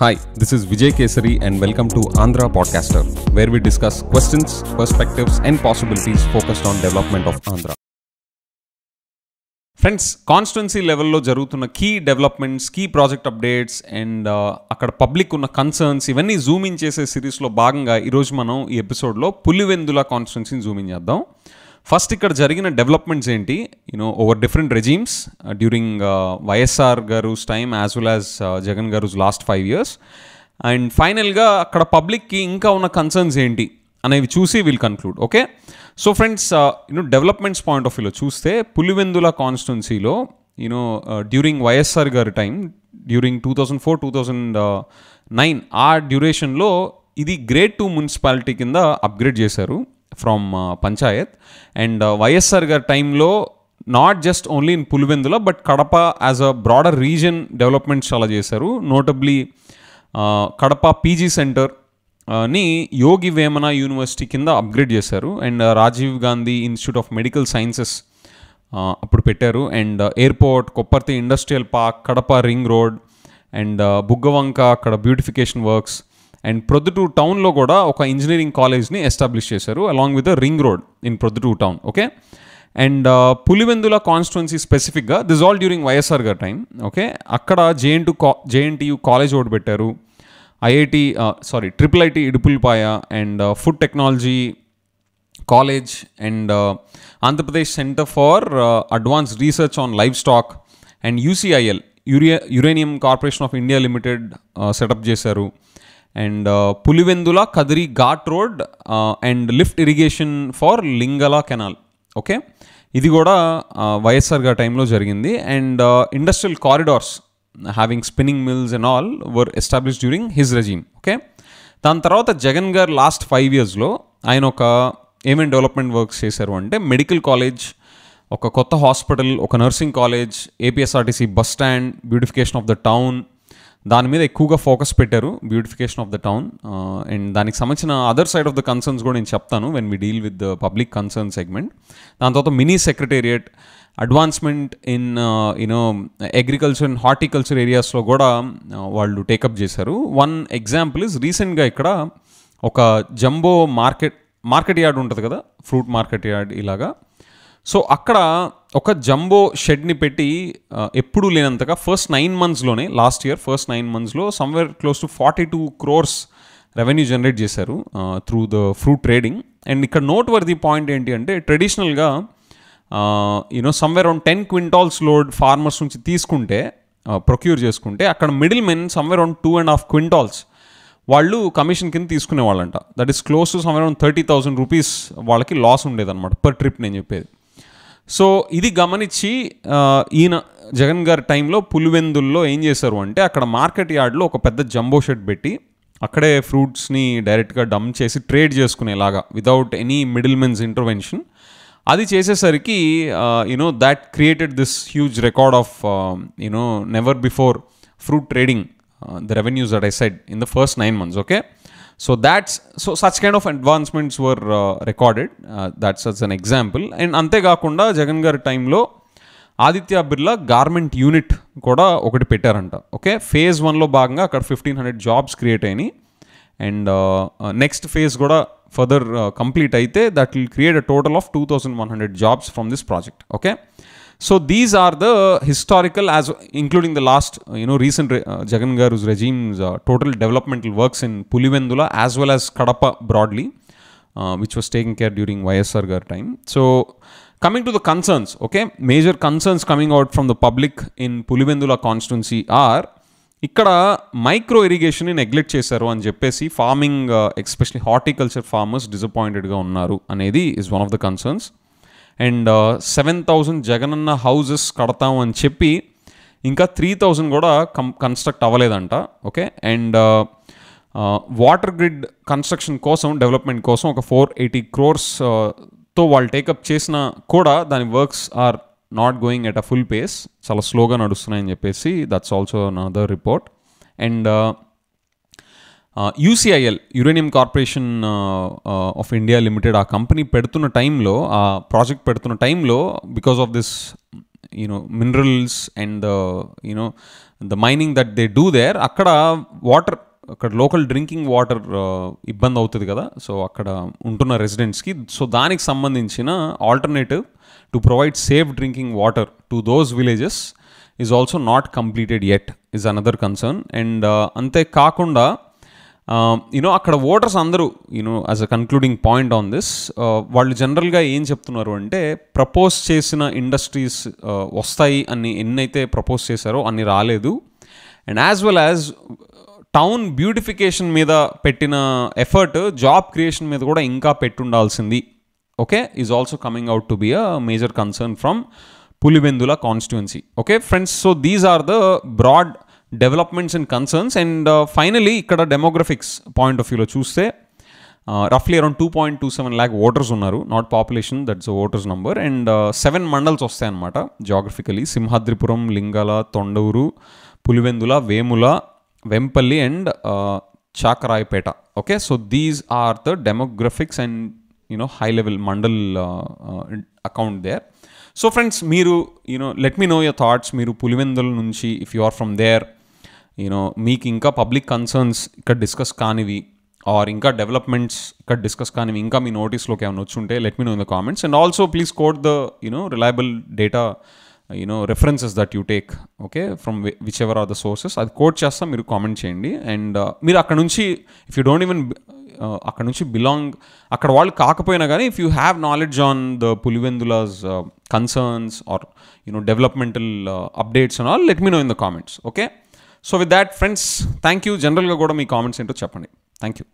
Hi, this is Vijay Kesari and welcome to Andhra Podcaster, where we discuss questions, perspectives and possibilities focused on development of Andhra. Friends, constituency లెవెల్లో జరుగుతున్న key developments, key project updates and అక్కడ public ఉన్న concerns ఇవన్నీ zoom in చేసే సిరీస్లో భాగంగా ఈరోజు మనం ఈ ఎపిసోడ్లో పులివెందుల కాన్స్టిట్యున్సీని జూమ్ ఇన్ చేద్దాం. ఫస్ట్ ఇక్కడ జరిగిన డెవలప్మెంట్స్ ఏంటి, over different regimes during YSR గారుస్ time as well as Jagan గారుస్ లాస్ట్ 5 years, అండ్ ఫైనల్గా అక్కడ పబ్లిక్కి ఇంకా ఉన్న కన్సర్న్స్ ఏంటి అనేవి చూసి will conclude. Okay, so friends, developments point of వ్యూలో చూస్తే పులివెందుల కాన్స్టిట్యున్సీలో డ్యూరింగ్ వైఎస్ఆర్ గారి టైం, డ్యూరింగ్ 2004-2009 ఆ డ్యూరేషన్లో ఇది గ్రేడ్ 2 మున్సిపాలిటీ కింద అప్గ్రేడ్ చేశారు ఫ్రమ్ పంచాయత్. అండ్ వైఎస్ఆర్ గారి టైంలో not just only in Pulivendula but Kadapa as a broader region developments చాలా చేశారు. నోటబ్లీ కడప పీజీ సెంటర్ ని యోగి వేమన యూనివర్సిటీ కింద అప్గ్రేడ్ చేశారు. And Rajiv Gandhi institute of medical sciences అప్పుడు పెట్టారు. And airport, Kopparthi industrial park, Kadapa ring road and Buggavanka అక్కడ బ్యూటిఫికేషన్ వర్క్స్, అండ్ ప్రొద్దుటూరు టౌన్లో కూడా ఒక ఇంజనీరింగ్ కాలేజ్ని ఎస్టాబ్లిష్ చేశారు along with the ring road in Proddatur town. Okay, and Pulivendula constituency స్పెసిఫిక్గా దిస్ ఆల్ డ్యూరింగ్ వైఎస్ఆర్ గారి టైం. ఓకే, అక్కడ జేఎన్టీయూ కాలేజ్ ఒకటి పెట్టారు, triple IT Idupulapaya and food technology college and Andhra Pradesh centre for advance research on livestock and UCIL uranium corporation of India limited setup చేశారు. And Pulivendula Kadiri ghat road and lift irrigation for Lingala canal. Okay, ఇది కూడా వైఎస్ఆర్ గారి టైంలో జరిగింది. And industrial corridors having spinning mills and all were establish during his regime. Okay, దాని తర్వాత జగన్ గారు last 5 yearsలో ఆయన ఏమేమి డెవలప్మెంట్ వర్క్స్ చేశారు అంటే మెడికల్ కాలేజ్, ఒక కొత్త హాస్పిటల్, ఒక nursing college, APSRTC bus stand, beautification of the town, దాని మీద ఎక్కువగా ఫోకస్ పెట్టారు, beautification of the town. And దానికి సంబంధించిన other side of the concerns కూడా నేను చెప్తాను when we deal with the public concern segment. దాని తర్వాత mini secretariat, advancement in agriculture and horticulture ఏరియాస్లో కూడా వాళ్ళు టేకప్ చేశారు. వన్ ఎగ్జాంపుల్ ఇస్ రీసెంట్గా ఇక్కడ ఒక జంబో మార్కెట్ యార్డ్ ఉంటుంది కదా, ఫ్రూట్ మార్కెట్ యార్డ్ ఇలాగా. సో అక్కడ ఒక జంబో షెడ్ని పెట్టి ఎప్పుడూ లేనంతగా ఫస్ట్ 9 monthsలోనే, లాస్ట్ ఇయర్ ఫస్ట్ 9 monthsలో somewhere close to 42 crores revenue generate చేశారు through the fruit trading. And ఇక్కడ నోట్ వర్ది పాయింట్ ఏంటి అంటే ట్రెడిషనల్గా somewhere around 10 quintals load farmers నుంచి తీసుకుంటే, ప్రొక్యూర్ చేసుకుంటే, అక్కడ middlemen somewhere around 2.5 quintals వాళ్ళు కమిషన్ కింద తీసుకునే వాళ్ళంట. That is close to somewhere around 30,000 rupees వాళ్ళకి లాస్ ఉండేదన్నమాట పర్ ట్రిప్, నేను చెప్పేది. సో ఇది గమనించి ఈయన జగన్ గారి టైంలో పులివెందుల్లో ఏం చేశారు అంటే అక్కడ మార్కెట్ యార్డ్లో ఒక పెద్ద జంబో షెడ్ పెట్టి అక్కడే ఫ్రూట్స్ని డైరెక్ట్గా డంప్ చేసి ట్రేడ్ చేసుకునేలాగా without any middle mens intervention. అది చేసేసరికి that created this huge record of never before fruit trading the revenues that I said in the first 9 months. Okay, so such kind of advancements were recorded. That's as an example. And ante gaakunda Jagan gar time lo Aditya Birla garment unit kuda okati pettaranta. Okay, phase 1 lo bhaganga akkada 1500 jobs create ayini, and next phase kuda further complete aithe that will create a total of 2100 jobs from this project. Okay, so these are the historical, as including the last recent Jagan Garu's regime's total developmental works in Pulivendula as well as Kadapa broadly, which was taken care during YSR Gar time. So coming to the concerns, okay, major concerns coming out from the public in Pulivendula constituency are ikkada micro irrigation ni neglect chesaru ani cheppesi farming, especially horticulture farmers disappointed ga unnaru anedi is one of the concerns. And 7,000 Jagananna houses కడతాం అని చెప్పి ఇంకా 3,000 కూడా construct అవ్వలేదంట. Okay, and water grid construction కోసం, development కోసం ఒక 480 crores తో వాళ్ళు టేకప్ చేసిన కూడా దాని works are not going at a full pace, చాలా స్లోగా నడుస్తున్నాయని చెప్పేసి that's also another report. And UCIL uranium corporation of India limited ఆ కంపెనీ పెడుతున్న టైంలో, ఆ ప్రాజెక్ట్ పెడుతున్న టైంలో, because of this minerals and the mining that they do there, అక్కడ లోకల్ డ్రింకింగ్ వాటర్ ఇబ్బంది అవుతుంది కదా, సో అక్కడ ఉంటున్న రెసిడెంట్స్కి. సో దానికి సంబంధించిన alternative to provide safe drinking water to those villages is also not completed yet, is another concern. And అంతేకాకుండా అక్కడ ఓటర్స్ అందరూ as a concluding point on this, వాళ్ళు జనరల్గా ఏం చెప్తున్నారు అంటే, ప్రపోజ్ చేసిన ఇండస్ట్రీస్ వస్తాయి అని ఎన్నైతే ప్రపోజ్ చేశారో అన్ని రాలేదు. And as well as town beautification మీద పెట్టిన ఎఫర్ట్ జాబ్ క్రియేషన్ మీద కూడా ఇంకా పెట్టుండాల్సింది, okay, is also coming out to be a major concern from Pulivendula constituency. Okay friends, so these are the broad developments and concerns. And finally ఇక్కడ demographics point of వ్యూలో చూస్తే రఫ్లీ అరౌండ్ 2.27 lakh ఓటర్స్ ఉన్నారు, not population, that's voters number. And 7 mandals వస్తాయన్నమాట geographically: Simhadripuram, Lingala, Thondur, Pulivendula, Vemula, Vempalli and Chakrayapet. Okay, so these are the demographics and high level mandal account there. So friends, మీరు let me know your thoughts. మీరు పులివెందుల నుంచి, if you are from there, మీకు ఇంకా public concerns ఇక్కడ discuss కానివి, or ఇంకా developments ఇక్కడ డిస్కస్ కానివి ఇంకా మీ నోటీస్లోకి ఏమైనా వచ్చుంటే, let me know in the comments. And also please quote the reliable data references that you take, okay, from whichever are the sources, అది కోట్ చేస్తా, మీరు కామెంట్ చేయండి. అండ్ మీరు అక్కడ నుంచి, ఇఫ్ యూ డోంట్ ఈవెన్ అక్కడ నుంచి బిలాంగ్, అక్కడ వాళ్ళు కాకపోయినా కానీ, if you have knowledge on the Pulivendula's concerns or developmental updates and all, let me know in the comments. Okay, so with that friends, thank you. జనరల్గా కూడా మీ కామెంట్స్ ఏంటో చెప్పండి. Thank you.